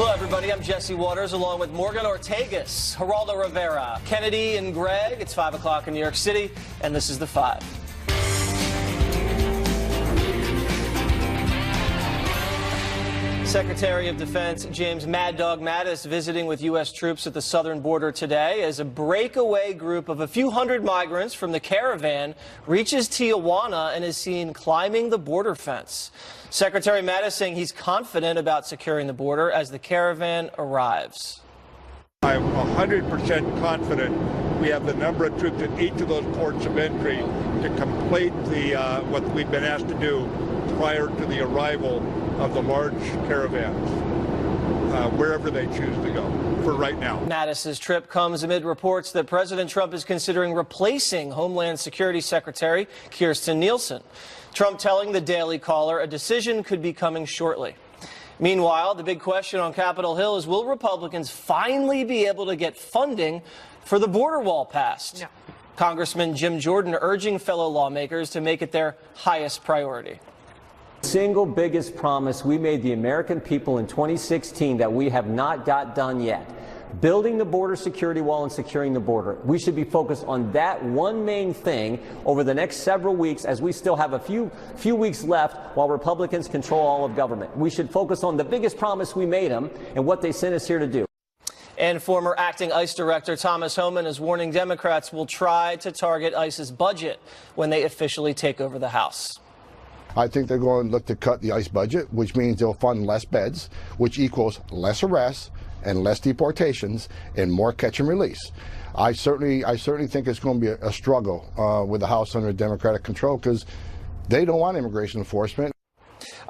Hello, everybody. I'm Jesse Waters, along with Morgan Ortagus, Geraldo Rivera, Kennedy, and Greg. It's 5 o'clock in New York City, and this is The Five. Secretary of Defense James Mad Dog Mattis visiting with U.S. troops at the southern border today as a breakaway group of a few hundred migrants from the caravan reaches Tijuana and is seen climbing the border fence. Secretary Mattis saying he's confident about securing the border as the caravan arrives. I'm 100% confident we have the number of troops at each of those ports of entry to complete what we've been asked to do prior to the arrival of the large caravans, wherever they choose to go for right now. Mattis's trip comes amid reports that President Trump is considering replacing Homeland Security Secretary Kirstjen Nielsen. Trump telling the Daily Caller a decision could be coming shortly. Meanwhile, the big question on Capitol Hill is, will Republicans finally be able to get funding for the border wall passed? No. Congressman Jim Jordan urging fellow lawmakers to make it their highest priority. The single biggest promise we made the American people in 2016 that we have not got done yet. Building the border security wall and securing the border. We should be focused on that one main thing over the next several weeks, as we still have a few weeks left while Republicans control all of government. We should focus on the biggest promise we made them and what they sent us here to do. And former acting ICE Director Thomas Homan is warning Democrats will try to target ICE's budget when they officially take over the House. I think they're going to look to cut the ICE budget, which means they'll fund less beds, which equals less arrests and less deportations and more catch and release. I certainly think it's going to be a struggle with the House under Democratic control because they don't want immigration enforcement.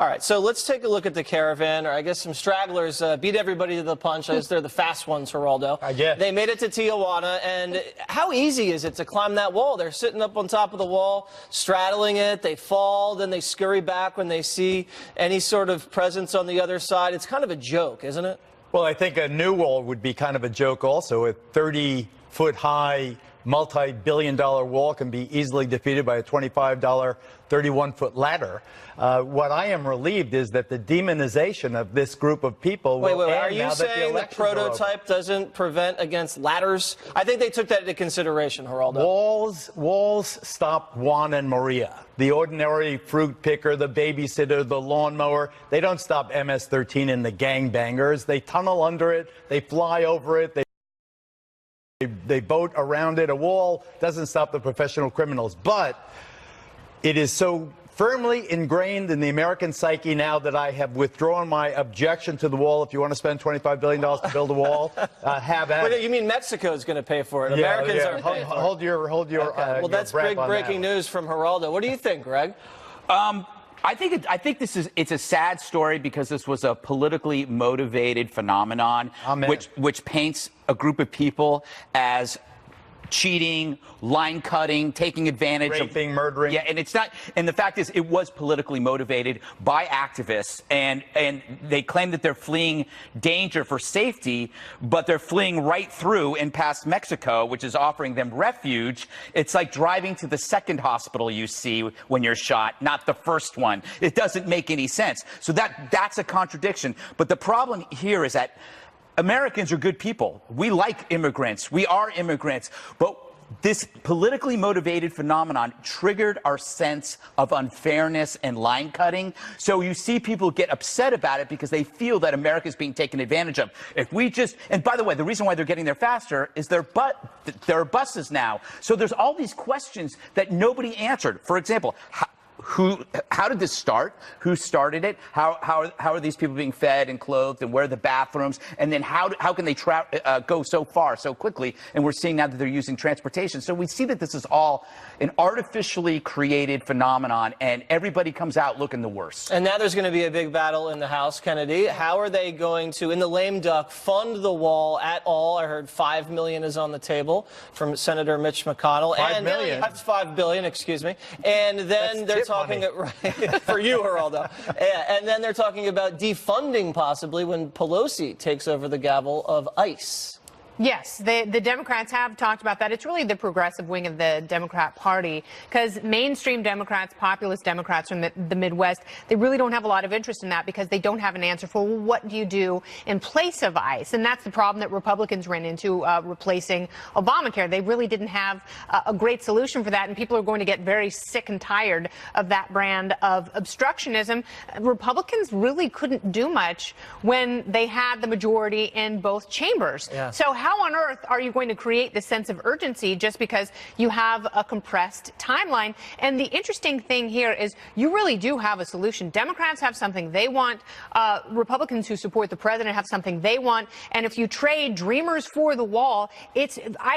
All right, so let's take a look at the caravan, or I guess some stragglers beat everybody to the punch, as they're the fast ones, Geraldo. I guess. They made it to Tijuana, and how easy is it to climb that wall? They're sitting up on top of the wall, straddling it, they fall, then they scurry back when they see any sort of presence on the other side. It's kind of a joke, isn't it? Well, I think a new wall would be kind of a joke also. A 30-foot-high, multi-billion-dollar wall can be easily defeated by a $25, 31-foot ladder. What I am relieved is that the demonization of this group of people will end. Are you saying the prototype doesn't prevent against ladders? I think they took that into consideration, Geraldo. Walls stop Juan and Maria, the ordinary fruit picker, the babysitter, the lawnmower. They don't stop MS-13 and the gangbangers. They tunnel under it. They fly over it. They boat around it. A wall doesn't stop the professional criminals. But it is so firmly ingrained in the American psyche now that I have withdrawn my objection to the wall. If you want to spend $25 billion to build a wall, have at it. But you mean Mexico's going to pay for it? Americans aren't paying for it. Hold your well, that's big breaking news from Geraldo. What do you think, Greg? I think it's a sad story because this was a politically motivated phenomenon, which paints a group of people as cheating, line cutting, taking advantage of raping, murdering. Yeah, and it's not. And the fact is, it was politically motivated by activists, and they claim that they're fleeing danger for safety, but they're fleeing right through and past Mexico, which is offering them refuge. It's like driving to the second hospital you see when you're shot, not the first one. It doesn't make any sense. So that's a contradiction. But the problem here is that Americans are good people. We like immigrants. We are immigrants. But this politically motivated phenomenon triggered our sense of unfairness and line cutting. So you see people get upset about it because they feel that America is being taken advantage of. If we just, and by the way, the reason why they're getting there faster is there are buses now. So there's all these questions that nobody answered. For example, how did this start? Who started it? How are these people being fed and clothed, and where are the bathrooms? And then how can they go so far so quickly? And we're seeing now that they're using transportation. So we see that this is all an artificially created phenomenon, and everybody comes out looking the worst. And now there's going to be a big battle in the House, Kennedy. How are they going to, in the lame duck, fund the wall at all? I heard $5 million is on the table from Senator Mitch McConnell. $5 million? That's $5 billion, excuse me. And then they're talking for you, Geraldo. And then they're talking about defunding possibly when Pelosi takes over the gavel of ICE. Yes, the Democrats have talked about that. It's really the progressive wing of the Democrat Party, because mainstream Democrats, populist Democrats from the Midwest, they really don't have a lot of interest in that because they don't have an answer for, well, what do you do in place of ICE? And that's the problem that Republicans ran into replacing Obamacare. They really didn't have a great solution for that, and people are going to get very sick and tired of that brand of obstructionism. Republicans really couldn't do much when they had the majority in both chambers. Yeah. So how on earth are you going to create this sense of urgency just because you have a compressed timeline? And the interesting thing here is you really do have a solution. Democrats have something they want. Republicans who support the president have something they want. And if you trade dreamers for the wall,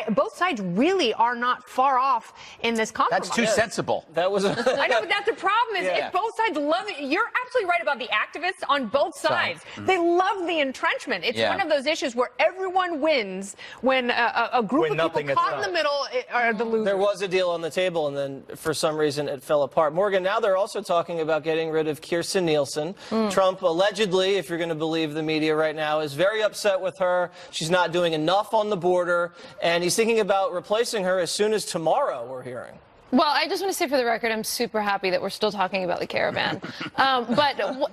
both sides really are not far off in this compromise. That's too sensible. That was. I know, but that's the problem is Yeah. if both sides love it. You're absolutely right about the activists on both sides. They love the entrenchment. It's one of those issues where everyone wins when a group When of people nothing is caught in the done. middle are the losers. There was a deal on the table, and then for some reason it fell apart. Morgan, now they're also talking about getting rid of Kirstjen Nielsen. Trump allegedly, if you're going to believe the media right now, is very upset with her. She's not doing enough on the border, and he's thinking about replacing her as soon as tomorrow, we're hearing. Well, I just want to say for the record, I'm super happy that we're still talking about the caravan.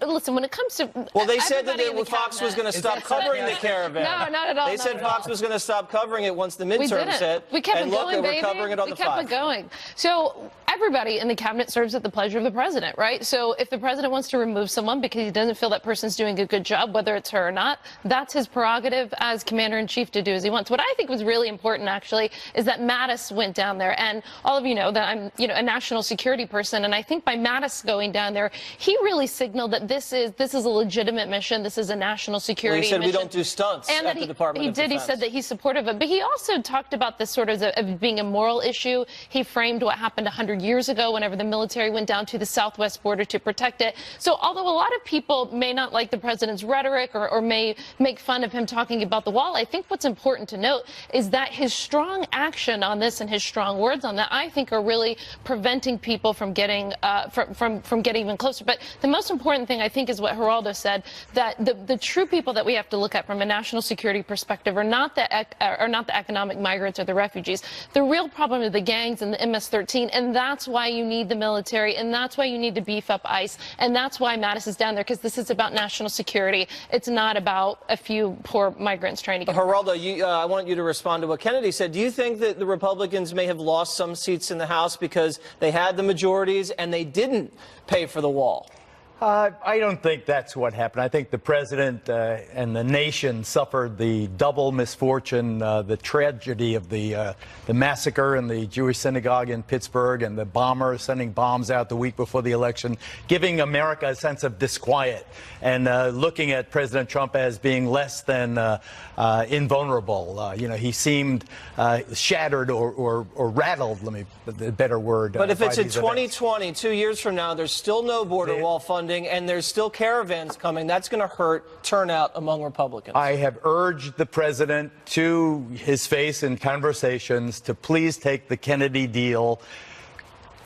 Listen, when it comes to Well, they said that everybody in the Fox was cabinet- going to stop covering the caravan. No, not at all. They not said at Fox all. was going to stop covering it once the We midterms didn't. hit. We kept and it look, going, we're baby. covering it on we the kept 5. it going. So everybody in the cabinet serves at the pleasure of the president, right? So if the president wants to remove someone because he doesn't feel that person's doing a good job, whether it's her or not, that's his prerogative as commander-in-chief to do as he wants. What I think was really important, actually, is that Mattis went down there. And all of you know that I'm, a national security person. And I think by Mattis going down there, he really signaled that this is a legitimate mission. This is a national security Well, he said mission. we don't do stunts And at that the Department of He Defense. said that he's supportive of it. But he also talked about this sort of being a moral issue. He framed what happened 100 years ago whenever the military went down to the southwest border to protect it. So although a lot of people may not like the president's rhetoric or may make fun of him talking about the wall, I think what's important to note is that his strong action on this and his strong words on that, I think, are really preventing people from getting from getting even closer. But the most important thing, I think, is what Geraldo said, that the true people that we have to look at from a national security perspective are not the economic migrants or the refugees. The real problem are the gangs and the MS-13, and that's why you need the military, and that's why you need to beef up ICE, and that's why Mattis is down there, because this is about national security. It's not about a few poor migrants trying to get. Geraldo, I want you to respond to what Kennedy said. Do you think that the Republicans may have lost some seats in the House because they had the majorities and they didn't pay for the wall? I don't think that's what happened. I think the president and the nation suffered the double misfortune, the tragedy of the massacre in the Jewish synagogue in Pittsburgh and the bombers sending bombs out the week before the election, giving America a sense of disquiet and looking at President Trump as being less than invulnerable. He seemed shattered or rattled, let me, the better word. But if it's by in these events. 2020, 2 years from now, there's still no border wall funding, and there's still caravans coming, that's going to hurt turnout among Republicans. I have urged the president to his face in conversations to please take the Kennedy deal,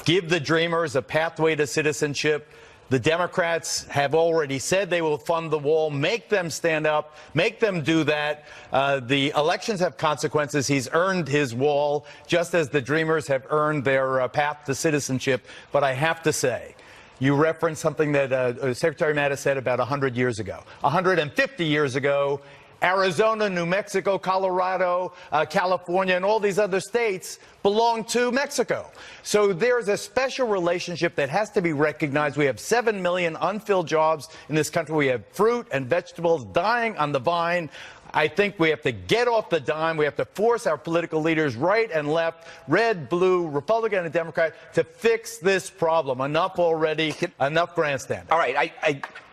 give the Dreamers a pathway to citizenship. The Democrats have already said they will fund the wall. Make them stand up. Make them do that. The elections have consequences. He's earned his wall, just as the Dreamers have earned their path to citizenship. But I have to say, you referenced something that Secretary Mattis said about 100 years ago. 150 years ago, Arizona, New Mexico, Colorado, California, and all these other states belong to Mexico. So there's a special relationship that has to be recognized. We have 7 million unfilled jobs in this country. We have fruit and vegetables dying on the vine. I think we have to get off the dime. We have to force our political leaders, right and left, red, blue, Republican and Democrat, to fix this problem. Enough already. Enough grandstanding. All right,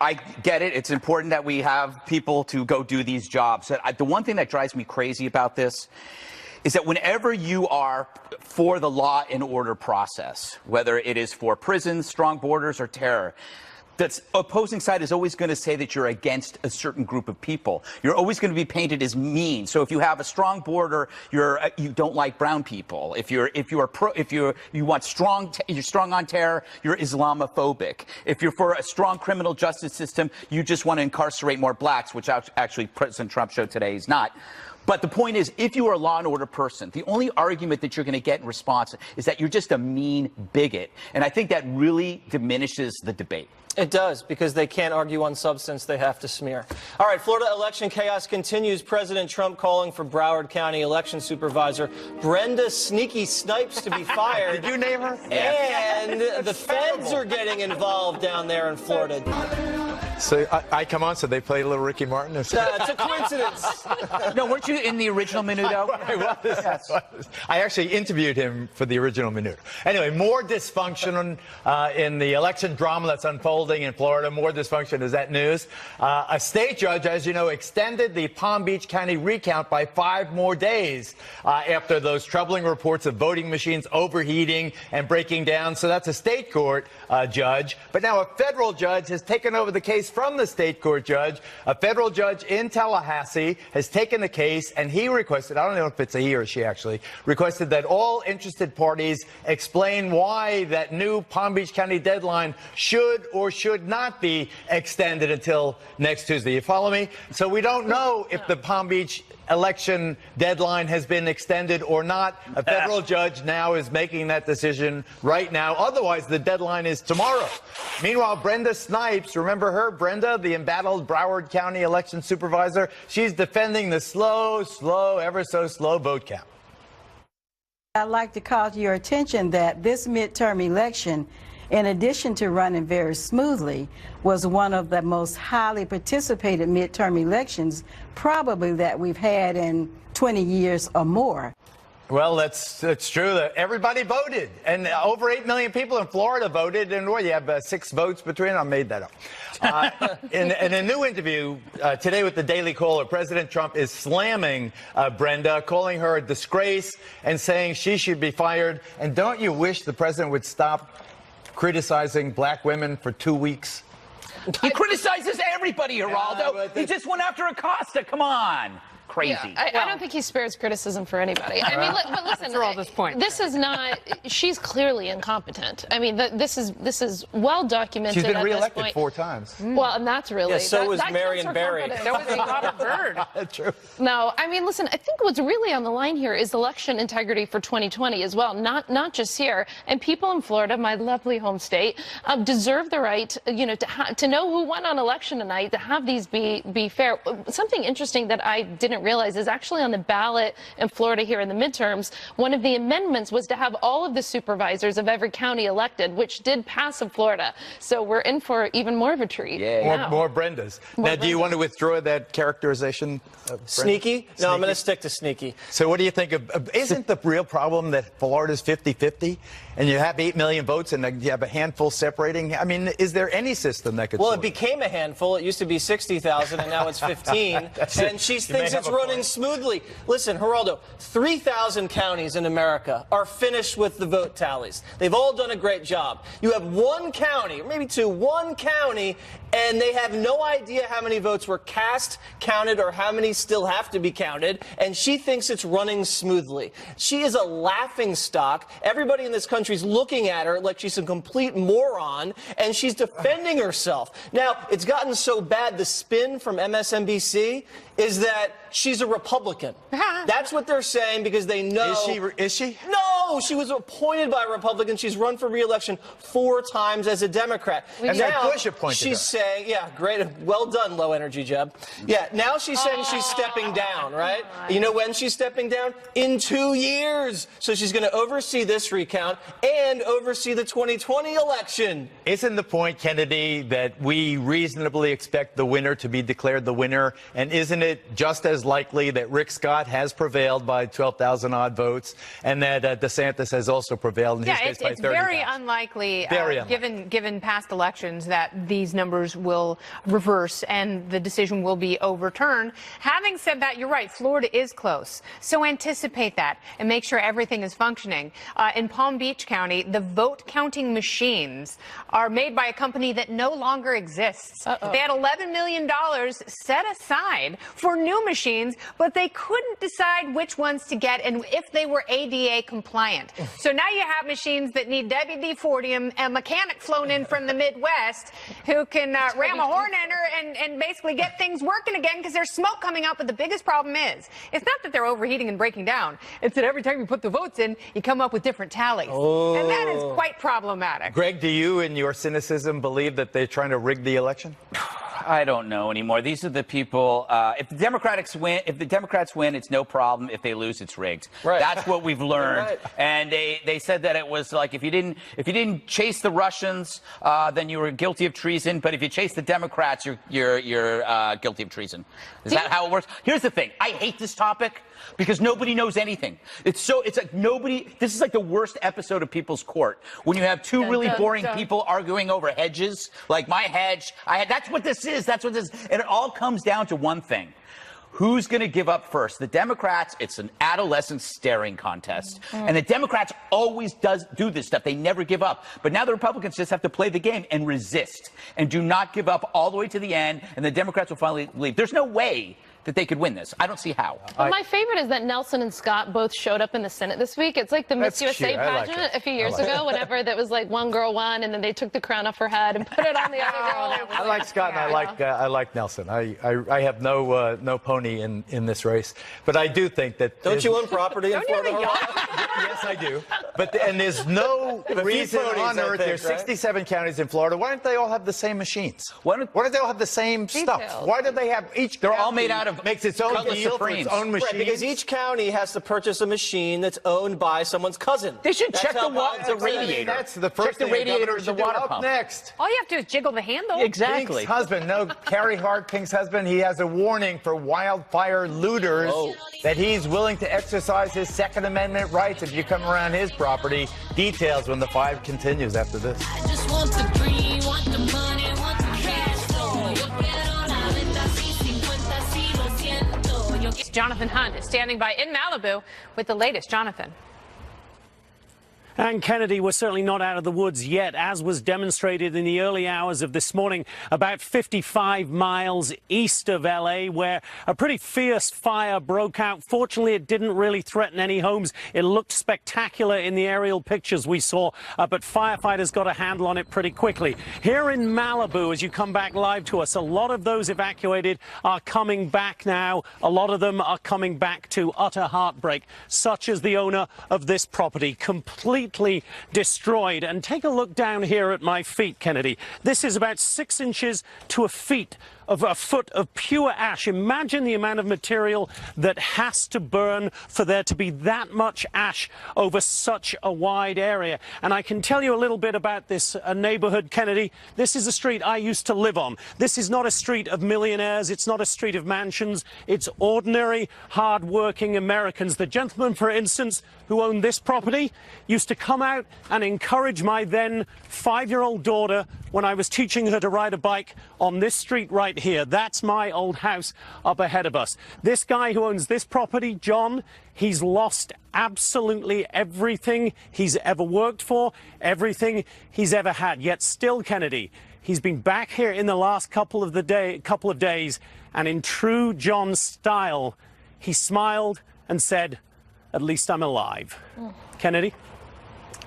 I get it. It's important that we have people to go do these jobs. The one thing that drives me crazy about this is that whenever you are for the law and order process, whether it is for prisons, strong borders, or terror, the opposing side is always going to say that you're against a certain group of people. You're always going to be painted as mean. So if you have a strong border, you don't like brown people. If you want you're strong on terror, you're Islamophobic. If you're for a strong criminal justice system, you just want to incarcerate more blacks, which actually President Trump showed today he's not. But the point is, if you are a law and order person, the only argument that you're going to get in response is that you're just a mean bigot. And I think that really diminishes the debate. It does, because they can't argue on substance. They have to smear. All right, Florida election chaos continues. President Trump calling for Broward County election supervisor Brenda Sneaky Snipes to be fired. Did you name her? And the feds are getting involved down there in Florida. So I come on, so they played a little Ricky Martin. It's a coincidence. No, weren't you in the original Menudo? I was. I actually interviewed him for the original Menudo. Anyway, more dysfunction in the election drama that's unfolding in Florida. More dysfunction. Is that news? A state judge, as you know, extended the Palm Beach County recount by 5 more days after those troubling reports of voting machines overheating and breaking down. So that's a state court judge. But now a federal judge has taken over the case from the state court judge. A federal judge in Tallahassee has taken the case, and he requested, I don't know if it's a he or she actually, requested that all interested parties explain why that new Palm Beach County deadline should or should not be extended until next Tuesday. You follow me? So we don't know if the Palm Beach election deadline has been extended or not. A federal judge now is making that decision right now. Otherwise, the deadline is tomorrow. Meanwhile, Brenda Snipes, remember her, Brenda, the embattled Broward County election supervisor? She's defending the slow, ever so slow vote count. I'd like to call to your attention that this midterm election, in addition to running very smoothly, was one of the most highly participated midterm elections probably that we've had in 20 years or more. Well, that's true. Everybody voted, and over 8 million people in Florida voted, and you have 6 votes between. I made that up. In a new interview today with the Daily Caller, President Trump is slamming Brenda, calling her a disgrace, and saying she should be fired. And don't you wish the president would stop criticizing black women for 2 weeks? He criticizes everybody, Geraldo. He just went after Acosta. Come on. Crazy. Yeah, I don't think he spares criticism for anybody. I mean, but listen, for all this point. This is not. She's clearly incompetent. I mean, this is well documented. She's been at reelected this point. 4 times. Well, and that's really. Yeah, so was that Marion Barry. So was Robert Byrd. True. No, I mean, listen, I think what's really on the line here is election integrity for 2020 as well, not just here. And people in Florida, my lovely home state, deserve the right, to know who won on election night, to have these be fair. Something interesting that I didn't realize is actually on the ballot in Florida here in the midterms. One of the amendments was to have all of the supervisors of every county elected, which did pass in Florida. So we're in for even more of a treat. Yeah. More Brendas. Now, do you want to withdraw that characterization of Brenda? Sneaky? No, I'm going to stick to sneaky. So what do you think of, isn't the real problem that Florida's 50-50 and you have 8 million votes and you have a handful separating? I mean, is there any system that could Well, sort it became a handful. It used to be 60,000, and now it's 15. And she thinks it's running smoothly. Listen, Geraldo, 3,000 counties in America are finished with the vote tallies. They've all done a great job. You have one county, or maybe two, one county, and they have no idea how many votes were cast, counted, or how many still have to be counted, and she thinks it's running smoothly. She is a laughingstock. Everybody in this country is looking at her like she's a complete moron, and she's defending herself. Now, it's gotten so bad, the spin from MSNBC is that she's a Republican. That's what they're saying because they know. Is she? No, she was appointed by a Republican. She's run for re-election 4 times as a Democrat. And now Bush appointed she's her. saying, yeah, great, well done, low energy Jeb. Yeah, now she's saying she's stepping down, right? You know when she's stepping down? In 2 years. So she's going to oversee this recount and oversee the 2020 election. Isn't the point, Kennedy, that we reasonably expect the winner to be declared the winner? And isn't it just as likely that Rick Scott has prevailed by 12,000 odd votes and that DeSantis has also prevailed in his case by 30,000? It's very unlikely, given past elections, that these numbers will reverse and the decision will be overturned. Having said that, you're right, Florida is close. So anticipate that and make sure everything is functioning. In Palm Beach County, the vote counting machines are made by a company that no longer exists. They had $11 million set aside for new machines, but they couldn't decide which ones to get and if they were ADA compliant. compliant. So now you have machines that need WD-40, a mechanic flown in from the Midwest who can ram a horn in her and basically get things working again because there's smoke coming out. But the biggest problem is, it's not that they're overheating and breaking down. It's that every time you put the votes in, you come up with different tallies. Oh. And that is quite problematic. Greg, do you, in your cynicism, believe that they're trying to rig the election? I don't know anymore. These are the people. If the Democrats win, it's no problem. If they lose, it's rigged. Right. That's what we've learned. Right. And they said that it was like if you didn't chase the Russians, then you were guilty of treason. But if you chase the Democrats, you're guilty of treason. Is that how it works? Here's the thing. I hate this topic because nobody knows anything. It's like nobody. This is like the worst episode of People's Court when you have two really boring people arguing over hedges. Like my hedge, that's what this is. That's what this is. And it all comes down to one thing. Who's going to give up first? The Democrats, it's an adolescent staring contest. And the Democrats always do this stuff. They never give up. But now the Republicans just have to play the game and resist and do not give up all the way to the end. And the Democrats will finally leave. There's no way that they could win this. I don't see how. Well, my favorite is that Nelson and Scott both showed up in the Senate this week. It's like the Miss That's USA cute. I like pageant it. a few years ago, whenever that was like one girl won, and then they took the crown off her head and put it on the other girl. I like Scott and I like Nelson. I have no pony in this race, but I do think that. Don't you own property in Florida? Yes, I do. But and there's no reason on earth. There's 67 counties in Florida. Why don't they all have the same machines? Why don't they all have the same stuff? Why do they have each? They're all made out of makes its own Cutlass deal for its own machine. Right, because each county has to purchase a machine that's owned by someone's cousin. They should check how the radiator. That's the first check the thing radiator of the water up pump. Next. All you have to do is jiggle the handle. Exactly. Pink's husband, Carrie Hart, Pink's husband, he has a warning for wildfire looters that he's willing to exercise his Second Amendment rights if you come around his property. Details when the fight continues after this. I just want the green, want the money, want the cash flow. Jonathan Hunt is standing by in Malibu with the latest. Jonathan. And Kennedy was certainly not out of the woods yet, as was demonstrated in the early hours of this morning, about 55 miles east of L.A., where a pretty fierce fire broke out. Fortunately, it didn't really threaten any homes. It looked spectacular in the aerial pictures we saw, but firefighters got a handle on it pretty quickly. Here in Malibu, as you come back live to us, a lot of those evacuated are coming back now. A lot of them are coming back to utter heartbreak, such as the owner of this property, completely destroyed. And take a look down here at my feet, Kennedy. This is about 6 inches to a foot of pure ash. Imagine the amount of material that has to burn for there to be that much ash over such a wide area. And I can tell you a little bit about this neighborhood, Kennedy. This is a street I used to live on. This is not a street of millionaires. It's not a street of mansions. It's ordinary, hard-working Americans. The gentleman, for instance, who owned this property used to come out and encourage my then 5-year-old daughter when I was teaching her to ride a bike on this street right here. That's my old house up ahead of us. This guy who owns this property, John, he's lost absolutely everything he's ever worked for, everything he's ever had. Yet still, Kennedy, he's been back here in the last couple of days, and in true John style, he smiled and said, "At least I'm alive." Kennedy?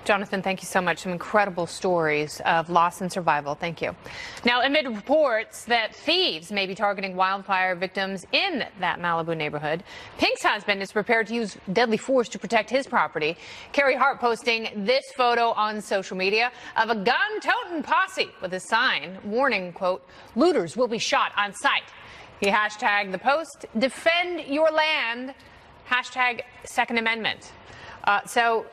Jonathan, thank you so much. Some incredible stories of loss and survival. Thank you. Now, amid reports that thieves may be targeting wildfire victims in that Malibu neighborhood, Pink's husband is prepared to use deadly force to protect his property. Carrie Hart posting this photo on social media of a gun-toting posse with a sign warning, quote, "Looters will be shot on sight." He hashtagged the post, "Defend your land," hashtag Second Amendment. So,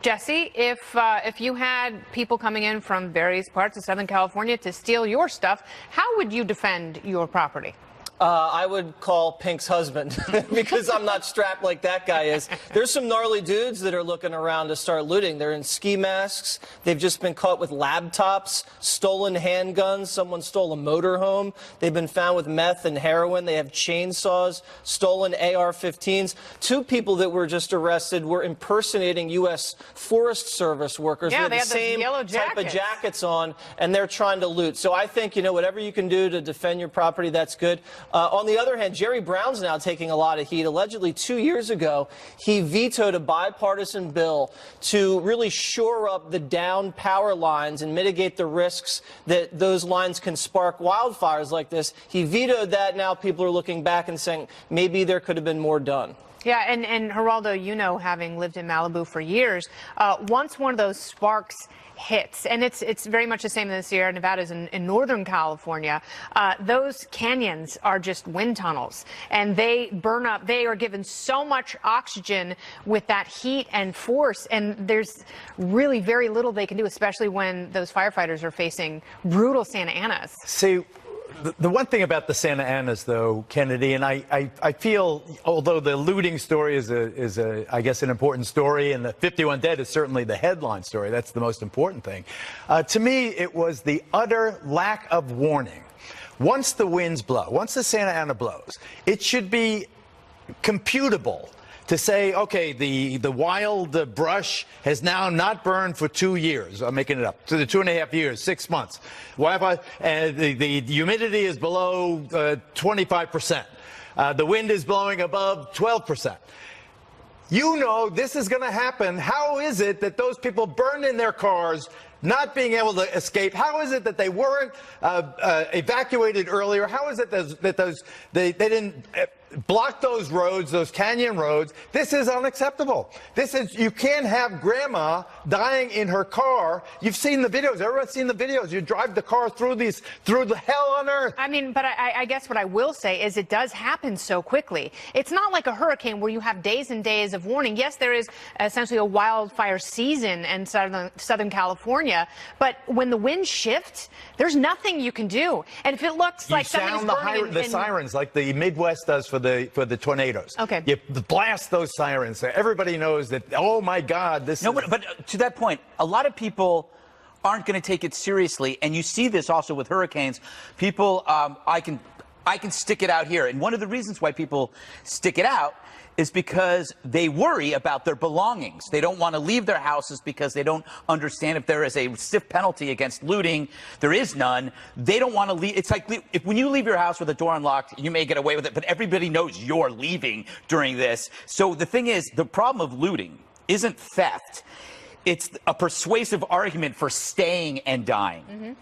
Jesse, if you had people coming in from various parts of Southern California to steal your stuff, how would you defend your property? I would call Pink's husband because I'm not strapped like that guy is. There's some gnarly dudes that are looking around to start looting. They're in ski masks. They've just been caught with laptops, stolen handguns. Someone stole a motorhome. They've been found with meth and heroin. They have chainsaws, stolen AR-15s. 2 people that were just arrested were impersonating U.S. Forest Service workers with the same type of jackets on, and they're trying to loot. So I think, whatever you can do to defend your property, that's good. On the other hand, Jerry Brown's now taking a lot of heat. Allegedly, 2 years ago, he vetoed a bipartisan bill to really shore up the down power lines and mitigate the risks that those lines can spark wildfires like this. He vetoed that. Now people are looking back and saying maybe there could have been more done. Yeah, and Geraldo, you know, having lived in Malibu for years, once one of those sparks hits, and it's very much the same in the Sierra Nevadas in Northern California, those canyons are just wind tunnels, and they burn up. They are given so much oxygen with that heat and force, and there's really very little they can do, especially when those firefighters are facing brutal Santa Anas. See, the one thing about the Santa Anas, though, Kennedy, and I feel, although the looting story is I guess, an important story, and the 51 dead is certainly the headline story, that's the most important thing. To me, it was the utter lack of warning. Once the winds blow, once the Santa Ana blows, it should be computable to say, okay, the wild brush has now not burned for 2 years. I'm making it up. To the 2.5 years, 6 months. The humidity is below 25%. The wind is blowing above 12%. You know this is going to happen. How is it that those people burned in their cars, not being able to escape? How is it that they weren't evacuated earlier? How is it that they didn't block those roads, those canyon roads? This is unacceptable. You can't have grandma dying in her car. You've seen the videos. Everyone's seen the videos. You drive the car through the hell on earth. I mean, but I guess what I will say is it does happen so quickly. It's not like a hurricane where you have days and days of warning. Yes, there is essentially a wildfire season in Southern California, but when the winds shift, there's nothing you can do. And if it looks like something's burning the sirens like the Midwest does for the tornadoes. Okay. You blast those sirens. Everybody knows that, oh my God, this is... But to that point, a lot of people aren't going to take it seriously, and you see this also with hurricanes. People, I can stick it out here, and one of the reasons why people stick it out is because they worry about their belongings. They don't want to leave their houses because they don't understand if there is a stiff penalty against looting. There is none. They don't want to leave. It's like when you leave your house with the door unlocked, you may get away with it, but everybody knows you're leaving during this. So the thing is, the problem of looting isn't theft. It's a persuasive argument for staying and dying. Mm-hmm.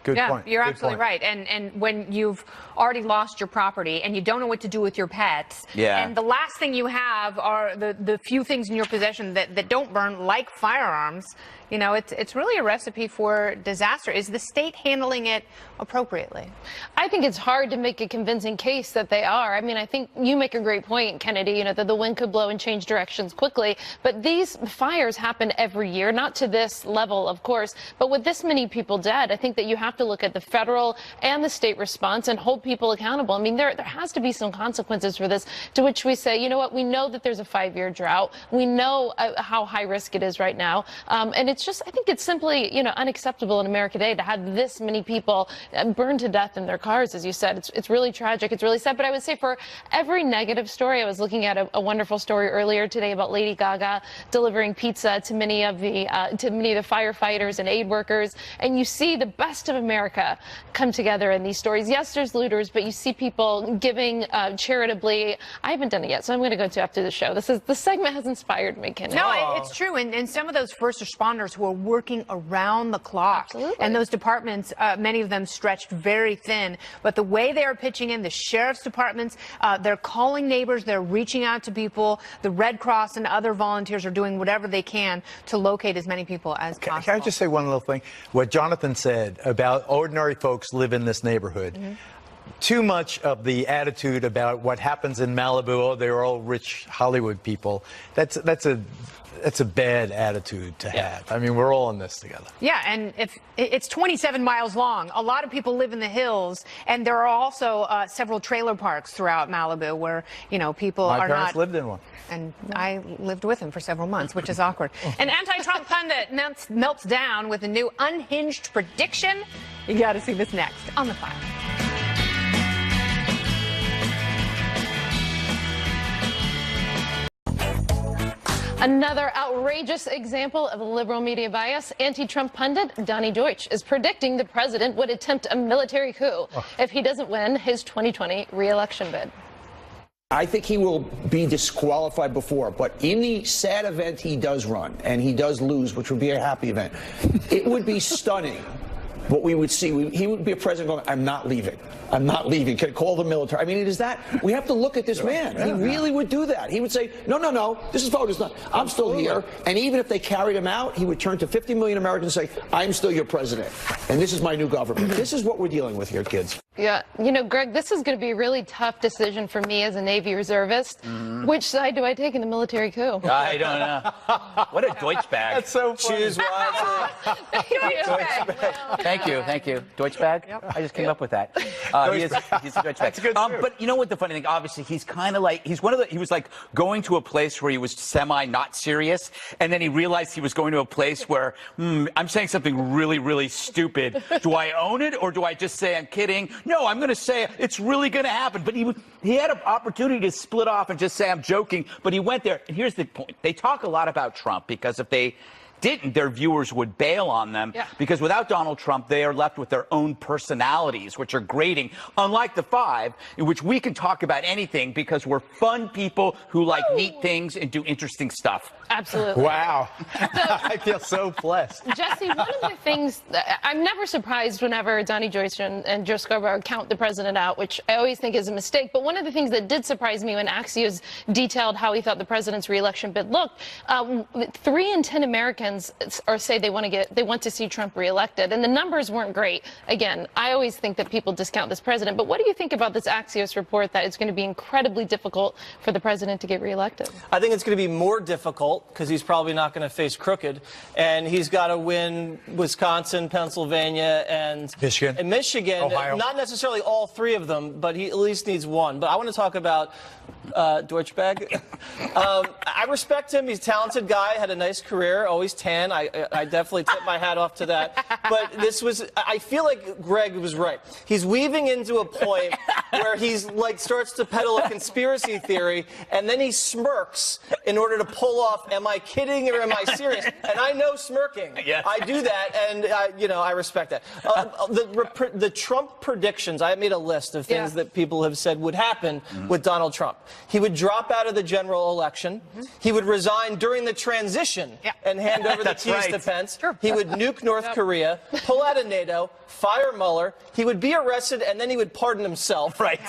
Good point. You're Good absolutely point. right. And when you've already lost your property and you don't know what to do with your pets, and the last thing you have are the few things in your possession that don't burn, like firearms, you know, it's really a recipe for disaster. Is the state handling it appropriately? I think it's hard to make a convincing case that they are. I mean, I think you make a great point, Kennedy, you know, that the wind could blow and change directions quickly. But these fires happen every year, not to this level, of course, but with this many people dead, I think that you have to look at the federal and the state response and hold people accountable. I mean, there has to be some consequences for this, to which we say, you know what, we know that there's a 5-year drought. We know how high risk it is right now. And it's just, I think it's simply, you know, unacceptable in America today to have this many people burned to death in their cars, as you said. It's really tragic. It's really sad. But I would say for every negative story, I was looking at a wonderful story earlier today about Lady Gaga delivering pizza to many of the firefighters and aid workers. And you see the best of America come together in these stories. Yes, there's looters, but you see people giving charitably. I haven't done it yet, so I'm going to go to after the show. The segment has inspired me, Kennedy. No, it's true. And some of those first responders who are working around the clock. Absolutely. And those departments, many of them stretched very thin. But the way they are pitching in, the sheriff's departments, they're calling neighbors, they're reaching out to people. The Red Cross and other volunteers are doing whatever they can to locate as many people as possible. Can I just say one little thing? What Jonathan said about ordinary folks live in this neighborhood. Mm-hmm. Too much of the attitude about what happens in Malibu, oh, they're all rich Hollywood people. That's a bad attitude to have. I mean, we're all in this together. Yeah, and if it's 27 miles long, a lot of people live in the hills, and there are also several trailer parks throughout Malibu where, you know, people are not. My parents lived in one. And I lived with him for several months, which is awkward. An anti-Trump pundit melts down with a new unhinged prediction. You got to see this next on The File. Another outrageous example of liberal media bias. Anti-Trump pundit Donny Deutsch is predicting the president would attempt a military coup if he doesn't win his 2020 re-election bid. I think he will be disqualified before, but in the sad event he does run and he does lose, which would be a happy event, it would be stunning what we would see. He would be a president going, I'm not leaving. I'm not leaving. Can I call the military? I mean, it is that. We have to look at this man. He really would do that. He would say, no, no, no, this is voters. I'm still here. And even if they carried him out, he would turn to 50 million Americans and say, I'm still your president. And this is my new government. This is what we're dealing with here, kids. Yeah, you know, Greg, this is going to be a really tough decision for me as a Navy reservist. Which side do I take in the military coup? I don't know. What a Deutsch bag. That's so funny. Choose wisely. Thank you. Deutsch bag? Yep. I just came up with that. He's a Deutsch bag. But you know what the funny thing, obviously, he's kind of like, he was like going to a place where he was not serious, and then he realized he was going to a place where, I'm saying something really, really stupid. Do I own it, or do I just say I'm kidding? No, I'm going to say it's really going to happen. But he had an opportunity to split off and just say I'm joking, but he went there. And here's the point. They talk a lot about Trump because if they didn't, their viewers would bail on them because without Donald Trump, they are left with their own personalities, which are grating, unlike the five, in which we can talk about anything because we're fun people who like neat things and do interesting stuff. Absolutely. Wow. I feel so blessed. Jesse, one of the things, I'm never surprised whenever Donny Deutsch and Joe Scarborough count the president out, which I always think is a mistake. But one of the things that did surprise me when Axios detailed how he thought the president's re-election bid looked, 3 in 10 Americans say they want to see Trump re-elected, and the numbers weren't great. Again, I always think that people discount this president. But what do you think about this Axios report that it's going to be incredibly difficult for the president to get re-elected? I think it's going to be more difficult because he's probably not going to face crooked, and he's got to win Wisconsin, Pennsylvania, and Michigan. Ohio. Not necessarily all 3 of them, but he at least needs 1. But I want to talk about Deutsch bag. I respect him. He's a talented guy, had a nice career, always tan. I definitely tip my hat off to that. But I feel like Greg was right. He's weaving into a point where he's like starts to peddle a conspiracy theory, and then he smirks in order to pull off, am I kidding or am I serious? And I know smirking. Yes. I do that, and I respect that. The Trump predictions, I made a list of things that people have said would happen with Donald Trump. He would drop out of the general election. He would resign during the transition and hand over the keys to Pence. He would nuke North Korea, pull out of NATO, fire Mueller. He would be arrested, and then he would pardon himself. Right.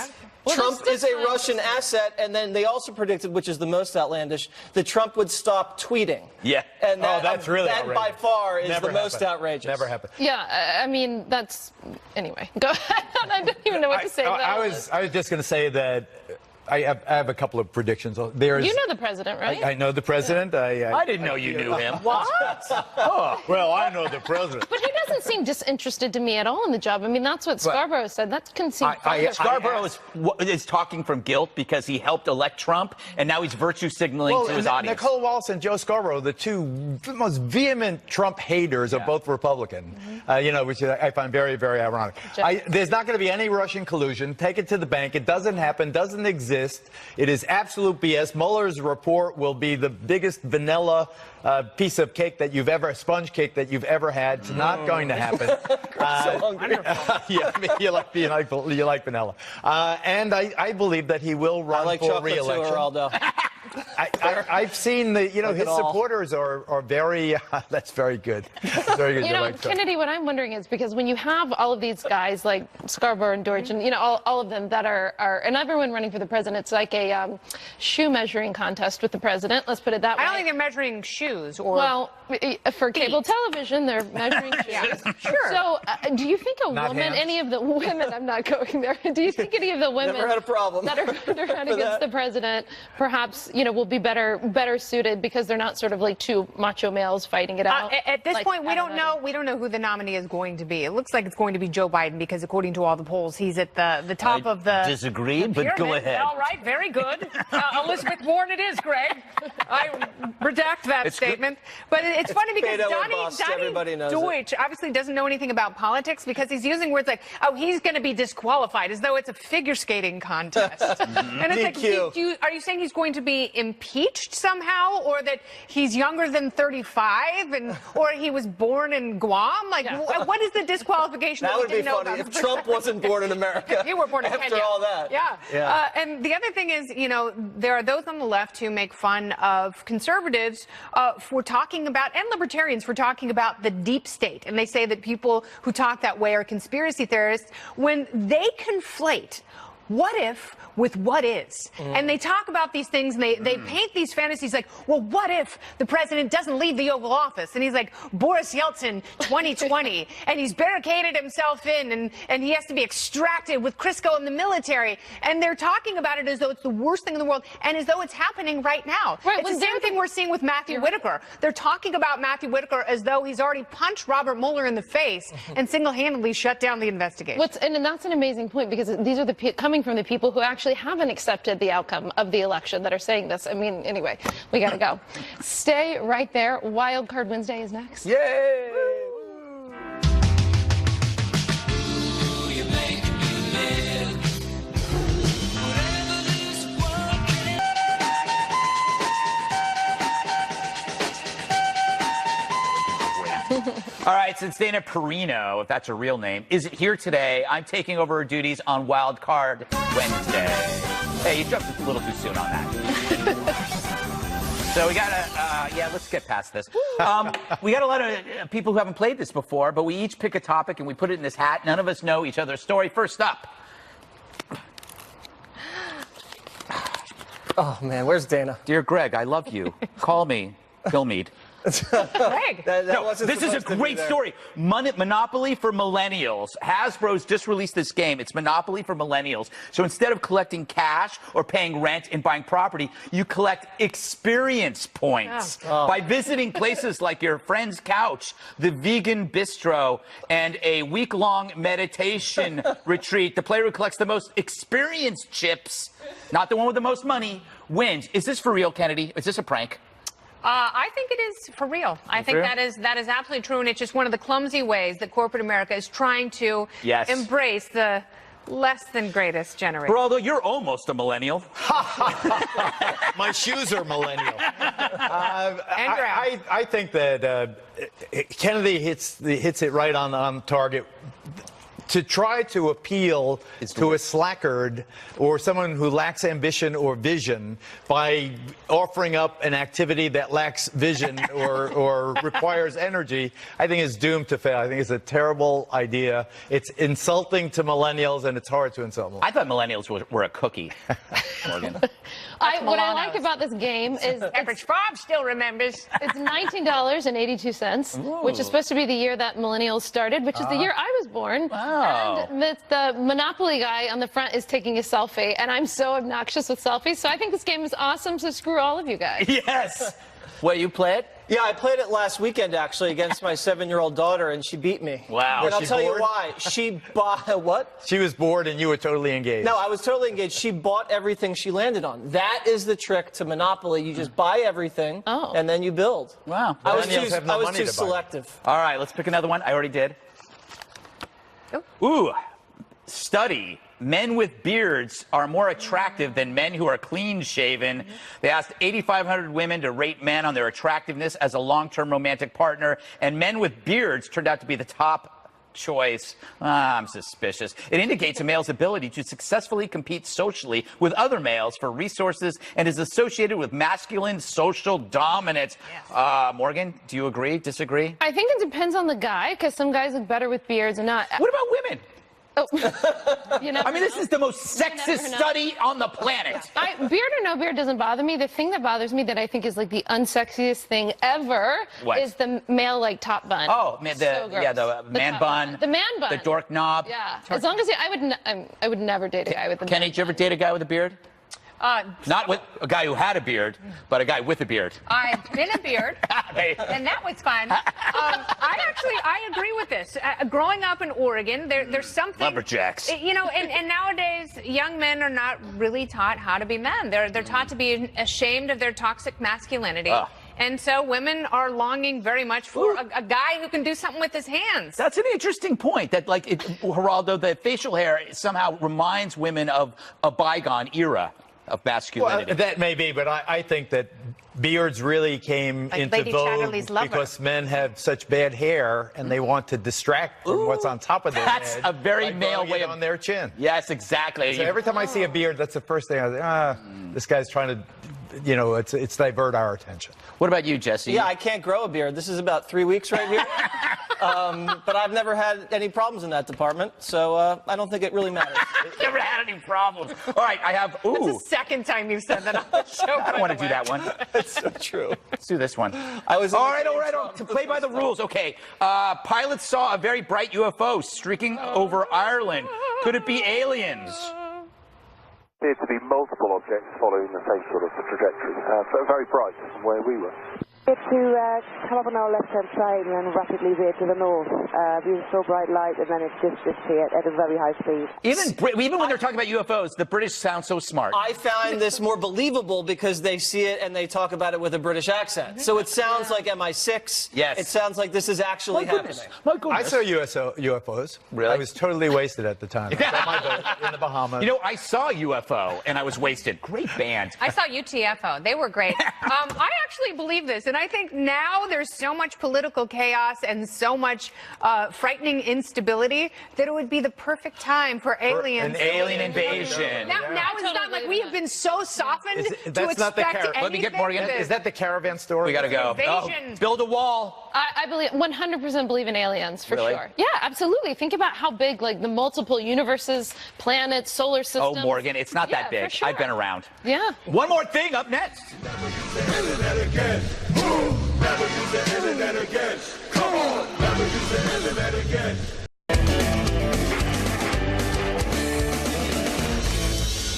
Trump is a Russian asset, and then they also predicted, which is the most outlandish, that Trump would stop tweeting. Yeah. And that's really that outrageous. by far is Never the most outrageous. Never happened. Yeah, I mean, that's... Anyway, go ahead. I don't even know what to say about I was just going to say that I have a couple of predictions. You know the president, right? I know the president. I didn't know you knew him. What? Oh, well, I know the president. But he doesn't seem disinterested to me at all in the job. I mean, that's what Scarborough said. That can seem Scarborough is talking from guilt because he helped elect Trump, and now he's virtue signaling to his audience. Nicole Wallace and Joe Scarborough, the 2 most vehement Trump haters of both Republican, which I find very, very ironic. There's not going to be any Russian collusion. Take it to the bank. It doesn't happen, doesn't exist. It is absolute BS. Mueller's report will be the biggest vanilla piece of cake that you've ever, sponge cake that you've ever had. It's not going to happen. You like vanilla. And I believe that he will run for re-election. I've seen his supporters are very. That's very good. Very good. Kennedy, what I'm wondering is because when you have all of these guys like Scarborough and Deutsch and all of them that are and everyone running for the president, it's like a shoe measuring contest with the president. Let's put it that way. I don't think they're measuring shoes for cable television, they're measuring shoes. Sure. So, do you think Any of the women? I'm not going there. Do you think any of the women Never had a problem that are going to run against the president, perhaps will be better suited because they're not sort of like 2 macho males fighting it out? At this point, we don't know. We don't know who the nominee is going to be. It looks like it's going to be Joe Biden because, according to all the polls, he's at the top of the. Disagree, the but go ahead. All right, very good. Elizabeth Warren, it is, Greg. I redact that statement. But it's funny because Everybody knows Deutsch obviously doesn't know anything about politics because he's using words like, "Oh, he's going to be disqualified," as though it's a figure skating contest. And it's like, are you saying he's going to be impeached? impeached somehow, or that he's younger than 35, or he was born in Guam? Like, what is the disqualification that, that we would be didn't know funny about? if Trump wasn't born in America. You were born in after Kenya. all that. Yeah. And the other thing is, there are those on the left who make fun of conservatives for talking about, and libertarians for talking about the deep state. And they say that people who talk that way are conspiracy theorists when they conflate what if with what is. And they talk about these things, and they paint these fantasies like, well, what if the president doesn't leave the Oval Office? And he's like Boris Yeltsin 2020, and he's barricaded himself in, and he has to be extracted with Crisco in the military. And they're talking about it as though it's the worst thing in the world, and as though it's happening right now. Right, it's the same thing we're seeing with Matthew Whitaker. They're talking about Matthew Whitaker as though he's already punched Robert Mueller in the face and single-handedly shut down the investigation. And that's an amazing point, because these are coming from the people who actually haven't accepted the outcome of the election that are saying this. I mean, anyway, we got to go. Stay right there. Wild Card Wednesday is next. Yay! All right, since Dana Perino, if that's her real name, isn't here today, I'm taking over her duties on Wild Card Wednesday. Hey, you jumped a little too soon on that. So we gotta, let's get past this. We got a lot of people who haven't played this before, but we each pick a topic and we put it in this hat. None of us know each other's story. First up. Oh, man, where's Dana? Dear Greg, I love you. Call me Bill Meade. Greg. This is a great story. Monopoly for millennials. Hasbro's just released this game. It's Monopoly for millennials. So instead of collecting cash or paying rent and buying property, you collect experience points by visiting places like your friend's couch, the vegan bistro, and a week-long meditation retreat. The player who collects the most experience chips, not the one with the most money, wins. Is this for real, Kennedy? Is this a prank? I think it is for real. I think that is absolutely true, and it's just one of the clumsy ways that corporate America is trying to embrace the less than greatest generation. Geraldo, you're almost a millennial. My shoes are millennial. Andrew. I think that Kennedy hits it right on target. To try to appeal to a slackard or someone who lacks ambition or vision by offering up an activity that lacks vision or requires energy, I think is doomed to fail. I think it's a terrible idea. It's insulting to millennials, and it's hard to insult them. I thought millennials were a cookie, Morgan. What I like about this game is Average Bob still remembers. it's $19.82, which is supposed to be the year that millennials started, which is the year I was born. Wow. And the Monopoly guy on the front is taking a selfie, and I'm so obnoxious with selfies, so I think this game is awesome, so screw all of you guys. Yes. What, you play it? Yeah, I played it last weekend, actually, against my 7-year-old daughter, and she beat me. Wow. And I'll tell you bored? why. She bought, what? She was bored, and you were totally engaged. No, I was totally engaged. She bought everything she landed on. That is the trick to Monopoly. You just buy everything, and then you build. Wow. I was Millennials have no money too to buy. selective. All right, let's pick another one. I already did. Ooh, study. Men with beards are more attractive than men who are clean-shaven. They asked 8,500 women to rate men on their attractiveness as a long-term romantic partner, and men with beards turned out to be the top choice. I'm suspicious. It indicates a male's ability to successfully compete socially with other males for resources and is associated with masculine social dominance. Morgan, do you agree, disagree? I think it depends on the guy, because some guys look better with beards and not. What about women? You never I mean, this know. is the most sexist know. study on the planet. Beard or no beard doesn't bother me. The thing that bothers me that I think is like the unsexiest thing ever is the male like top bun. Oh, man, So gross. the man top bun. The man bun. The dork knob. Yeah. As long as I would never date a guy with a Kenny, did you ever date a guy with a beard? Not with a guy who had a beard, but a guy with a beard. I've been a beard, and that was fun. I agree with this. Growing up in Oregon, there's something. Lumberjacks. And nowadays, young men are not really taught how to be men. They're taught to be ashamed of their toxic masculinity. And so women are longing very much for a guy who can do something with his hands. That's an interesting point. That, Geraldo, the facial hair somehow reminds women of a bygone era. of masculinity. Well, that may be, but I think that beards really came Like into Lady vogue Chatterley's lover. because men have such bad hair and they want to distract from what's on top of their That's head. a very by male growing way it of on their chin. Yes, exactly. So every time I see a beard, that's the first thing I think, this guy's trying to, it's divert our attention. What about you, Jesse? Yeah, I can't grow a beard. This is about 3 weeks right here. But I've never had any problems in that department, so I don't think it really matters. Never had any problems. All right, I have. It's Ooh, the second time you've said that on the show. I don't want to do that one. That's so true. Let's do this one. I was all right. To play by the rules. Okay. Pilots saw a very bright UFO streaking over Ireland. Could it be aliens? Appeared to be multiple objects following the same sort of trajectory, so very bright from where we were. To come up on our left-hand side and then rapidly veer to the north. We saw bright light and then it just disappeared at a very high speed. Even when they're talking about UFOs, the British sound so smart. I find this more believable because they see it and they talk about it with a British accent. So it sounds like MI6. Yes. It sounds like this is actually happening. My goodness. I saw UFOs. Really? I was totally wasted at the time. I was on my boat in the Bahamas. You know, I saw UFO and I was wasted. Great band. I saw UTFO. They were great. I actually believe this, and I think now there's so much political chaos and so much frightening instability that it would be the perfect time for aliens. An alien invasion. Now it's not like we have been so softened to That's not the expect anything. Let me get Morgan. Is that the caravan story? We gotta go. Invasion. Build a wall. I believe 100% believe in aliens for Really? sure. Yeah, absolutely. Think about how big, like the multiple universes, planets, solar systems. Oh, Morgan, it's not that big. For sure. I've been around. Yeah. One more thing up next.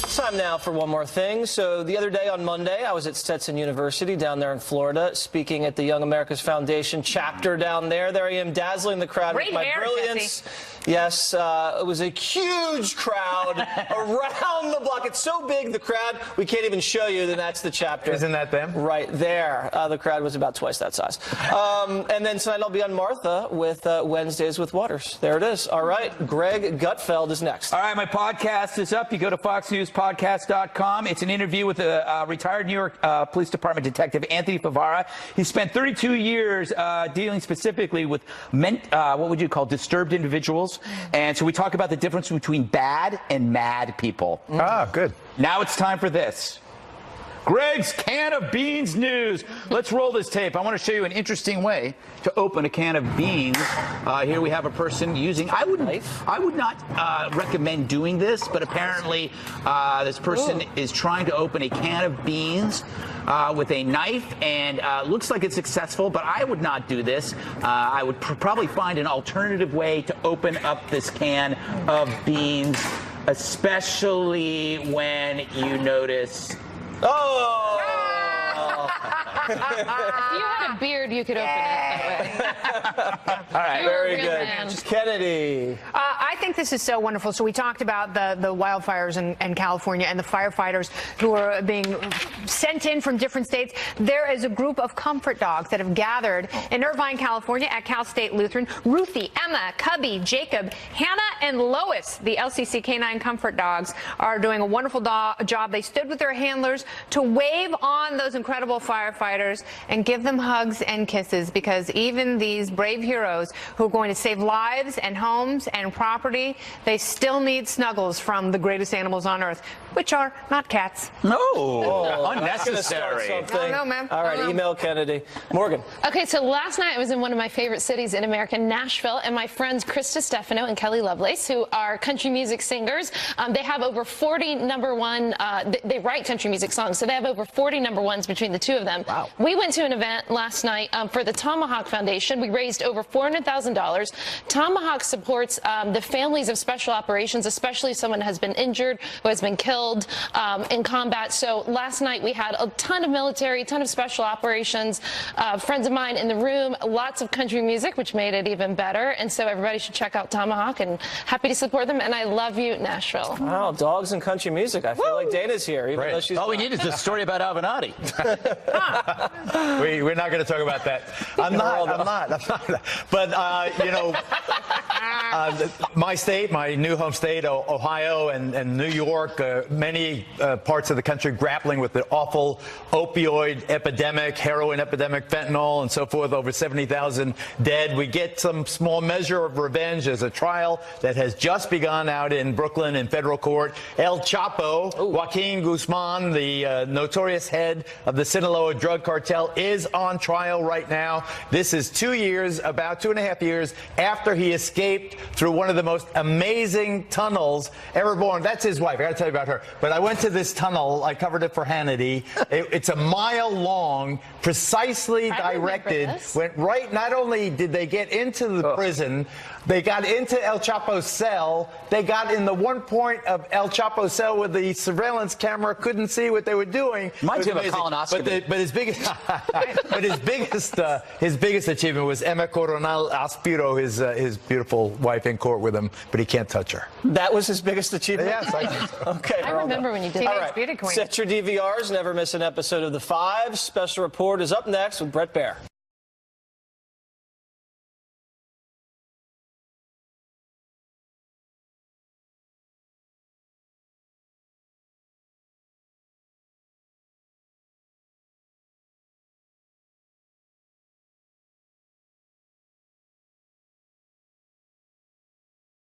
It's time now for one more thing. So the other day on Monday, I was at Stetson University down there in Florida, speaking at the Young America's Foundation chapter down there. There I am, dazzling the crowd Great with my hair, brilliance. Yes, it was a huge crowd around the block. It's so big, the crowd, we can't even show you, then that's the chapter. Isn't that them? Right there. The crowd was about twice that size. And then tonight I'll be on Martha with Wednesdays with Waters. There it is. All right, Greg Gutfeld is next. All right, my podcast is up. You go to foxnewspodcast.com. It's an interview with a retired New York Police Department detective, Anthony Favara. He spent 32 years dealing specifically with what would you call disturbed individuals. And so we talk about the difference between bad and mad people. Ah, good. Now it's time for this. Greg's Can of Beans News. Let's roll this tape. I want to show you an interesting way to open a can of beans. Here we have a person using, I would not recommend doing this, but apparently this person is trying to open a can of beans with a knife, and looks like it's successful, but I would not do this. I would probably find an alternative way to open up this can of beans, especially when you notice. Oh! If you had a beard, you could open it that way. All right. You're a Very real good. man. Kennedy. I think this is so wonderful. So we talked about the wildfires in California and the firefighters who are being sent in from different states. There is a group of comfort dogs that have gathered in Irvine, California at Cal State Lutheran. Ruthie, Emma, Cubby, Jacob, Hannah, and Lois, the LCC Canine Comfort Dogs, are doing a wonderful job. They stood with their handlers to wave on those incredible firefighters and give them hugs and kisses, because even these brave heroes who are going to save lives and homes and property, they still need snuggles from the greatest animals on earth, which are not cats. No, That's gonna start unnecessary. something. I don't know, man. All I right, don't know. email Kennedy. Morgan. Okay, so last night I was in one of my favorite cities in America, Nashville, and my friends Krista Stefano and Kelly Lovelace, who are country music singers, they have over 40 number one, they write country music songs, so they have over 40 number ones between the two of them. Wow. We went to an event last night for the Tomahawk Foundation. We raised over $400,000. Tomahawk supports the families of special operations, especially if someone has been injured, who has been killed in combat. So last night we had a ton of military, a ton of special operations, friends of mine in the room, lots of country music, which made it even better. And so everybody should check out Tomahawk, and happy to support them. And I love you, Nashville. Wow, dogs and country music. I feel like Dana's here, even though she's All we need is a story about Avenatti. We're not going to talk about that. I'm not. But, you know, My state, my new home state, Ohio and New York, many parts of the country grappling with the awful opioid epidemic, heroin epidemic, fentanyl, and so forth. Over 70,000 dead. We get some small measure of revenge as a trial that has just begun out in Brooklyn in federal court. El Chapo, Joaquin Guzman, the notorious head of the Sinaloa drug cartel, is on trial right now. This is 2 years, about 2.5 years after he escaped through one of the most amazing tunnels ever born. That's his wife. I got to tell you about her. But I went to this tunnel. I covered it for Hannity. It's a mile long, precisely directed. Went right. Not only did they get into the prison, they got into El Chapo's cell. They got in the one point of El Chapo's cell where the surveillance camera couldn't see what they were doing. Reminds me of a colonoscopy. But his biggest achievement was Emma Coronel Aspiro, his beautiful wife, in court with him, but he can't touch her. That was his biggest achievement? Yes, I think so. Okay. I remember when you did All that. right. Set your DVRs. Never miss an episode of The Five. Special Report is up next with Brett Baer.